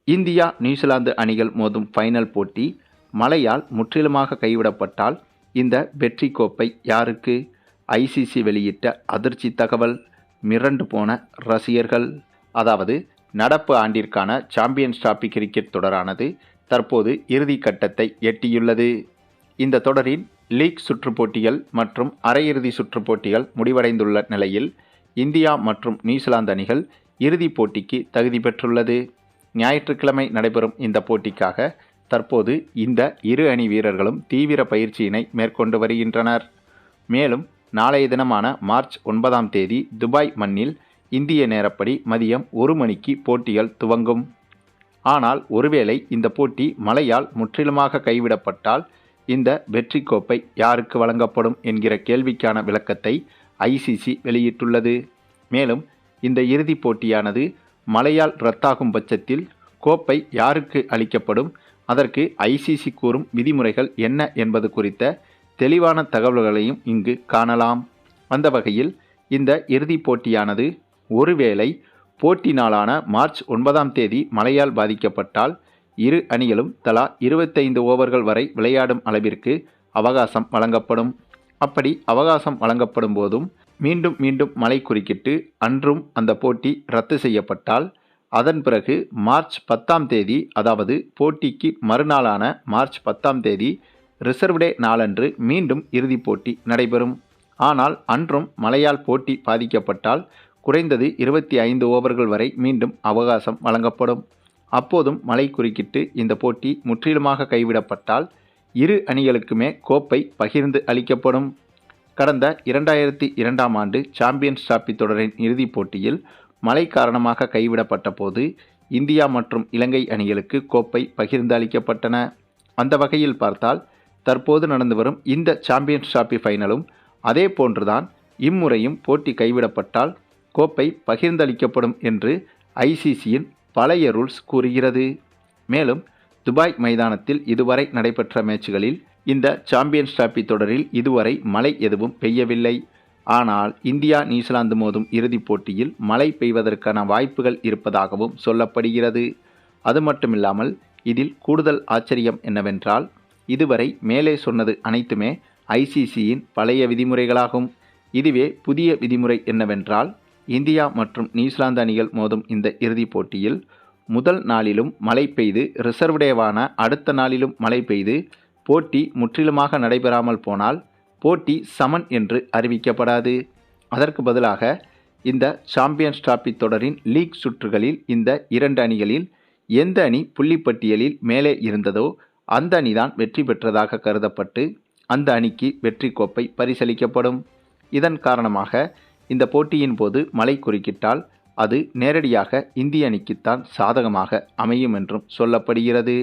India New Zealand அணிகள் மோதும் final போட்டி மழையால் முற்றிலுமாக கைவிடப்பட்டால் இந்த வெற்றி கோப்பை யாருக்கு? ஐசிசி வெளியிட்ட அதிர்ச்சி தகவல். மிரண்டு போன ரசிகர்கள். அதாவது நடப்பு ஆண்டிற்கான சாம்பியன்ஸ் டிராபி கிரிக்கெட் தொடரானது தற்போது இறுதி கட்டத்தை எட்டியுள்ளது. இந்த தொடரின் லீக் சுற்று போட்டிகள் மற்றும் அரையிறுதி சுற்று போட்டிகள் முடிவடைந்துள்ள நிலையில் இந்தியா மற்றும் நியூசிலாந்து அணிகள் இறுதிப் போட்டிக்கு தகுதி பெற்றுள்ளது. ஞாயிற்றுக்கிழமை நடைபெறும் இந்த போட்டிக்காக தற்போது இந்த இரு அணி வீரர்களும் தீவிர பயிற்சியினை மேற்கொண்டு வருகின்றனர். மேலும் நாளைய தினமான மார்ச் 9ஆம் தேதி துபாய் மண்ணில் இந்திய நேரப்படி மதியம் 1 மணிக்கு போட்டிகள் துவங்கும். ஆனால் ஒருவேளை இந்த போட்டி மழையால் முற்றிலுமாக கைவிடப்பட்டால் இந்த வெற்றி கோப்பை யாருக்கு வழங்கப்படும் என்கிற கேள்விக்கான விளக்கத்தை ஐசிசி வெளியிட்டுள்ளது. மேலும் இந்த இறுதிப் போட்டியானது மழையால் ரத்தாகும் பட்சத்தில் கோப்பை யாருக்கு அளிக்கப்படும், அதற்கு ஐசிசி கூறும் விதிமுறைகள் என்ன என்பது குறித்த தெளிவான தகவல்களையும் இங்கு காணலாம். அந்த வகையில் இந்த இறுதிப் போட்டியானது ஒருவேளை போட்டி நாளான மார்ச் 9ஆம் தேதி மழையால் பாதிக்கப்பட்டால் இரு அணிகளும் தலா 25 ஓவர்கள் வரை விளையாடும் அளவிற்கு அவகாசம் வழங்கப்படும். அப்படி அவகாசம் வழங்கப்படும் போதும் மீண்டும் மீண்டும் மழை குறுக்கிட்டு அன்றும் அந்த போட்டி ரத்து செய்யப்பட்டால் அதன் பிறகு மார்ச் 10ஆம் தேதி, அதாவது போட்டிக்கு மறுநாளான மார்ச் 10ஆம் தேதி ரிசர்வ் டே நாளன்று மீண்டும் இறுதிப் போட்டி நடைபெறும். ஆனால் அன்றும் மழையால் போட்டி பாதிக்கப்பட்டால் குறைந்தது 25 ஓவர்கள் வரை மீண்டும் அவகாசம் வழங்கப்படும். அப்போதும் மழை குறுக்கிட்டு இந்த போட்டி முற்றிலுமாக கைவிடப்பட்டால் இரு அணிகளுக்குமே கோப்பை பகிர்ந்து அளிக்கப்படும். கடந்த 2002ஆம் ஆண்டு சாம்பியன்ஸ் டிராபி தொடரின் இறுதிப் போட்டியில் மழை காரணமாக கைவிடப்பட்ட போது இந்தியா மற்றும் இலங்கை அணிகளுக்கு கோப்பை பகிர்ந்து அளிக்கப்பட்டன. அந்த வகையில் பார்த்தால் தற்போது நடந்து வரும் இந்த சாம்பியன்ஸ் டிராபி ஃபைனலும் அதே போன்றுதான் இம்முறையும் போட்டி கைவிடப்பட்டால் கோப்பை பகிர்ந்தளிக்கப்படும் என்று ஐசிசியின் பழைய ரூல்ஸ் கூறுகிறது. மேலும் துபாய் மைதானத்தில் இதுவரை நடைபெற்ற மேட்சுகளில் இந்த சாம்பியன்ஸ் டிராபி தொடரில் இதுவரை மழை எதுவும் பெய்யவில்லை. ஆனால் இந்தியா நியூசிலாந்து மோதும் இறுதிப் போட்டியில் மழை பெய்வதற்கான வாய்ப்புகள் இருப்பதாகவும் சொல்லப்படுகிறது. அது மட்டுமில்லாமல் இதில் கூடுதல் ஆச்சரியம் என்னவென்றால் இதுவரை மேலே சொன்னது அனைத்துமே ஐசிசியின் பழைய விதிமுறைகளாகும். இதுவே புதிய விதிமுறை என்னவென்றால் இந்தியா மற்றும் நியூசிலாந்து அணிகள் மோதும் இந்த இறுதிப் போட்டியில் முதல் நாளிலும் மழை பெய்து ரிசர்வ் டேவான அடுத்த நாளிலும் மழை பெய்து போட்டி முற்றிலுமாக நடைபெறாமல் போனால் போட்டி சமன் என்று அறிவிக்கப்படாது. அதற்கு பதிலாக இந்த சாம்பியன்ஸ் டிராபி தொடரின் லீக் சுற்றுகளில் இந்த இரண்டு அணிகளில் எந்த அணி புள்ளிப்பட்டியலில் மேலே இருந்ததோ அந்த அணிதான் வெற்றி பெற்றதாக கருதப்பட்டு அந்த அணிக்கு வெற்றி கோப்பை பரிசளிக்கப்படும். இதன் காரணமாக இந்த போட்டியின் போது மழை குறுக்கிட்டால் அது நேரடியாக இந்திய அணிக்குத்தான் சாதகமாக அமையும் என்றும் சொல்லப்படுகிறது.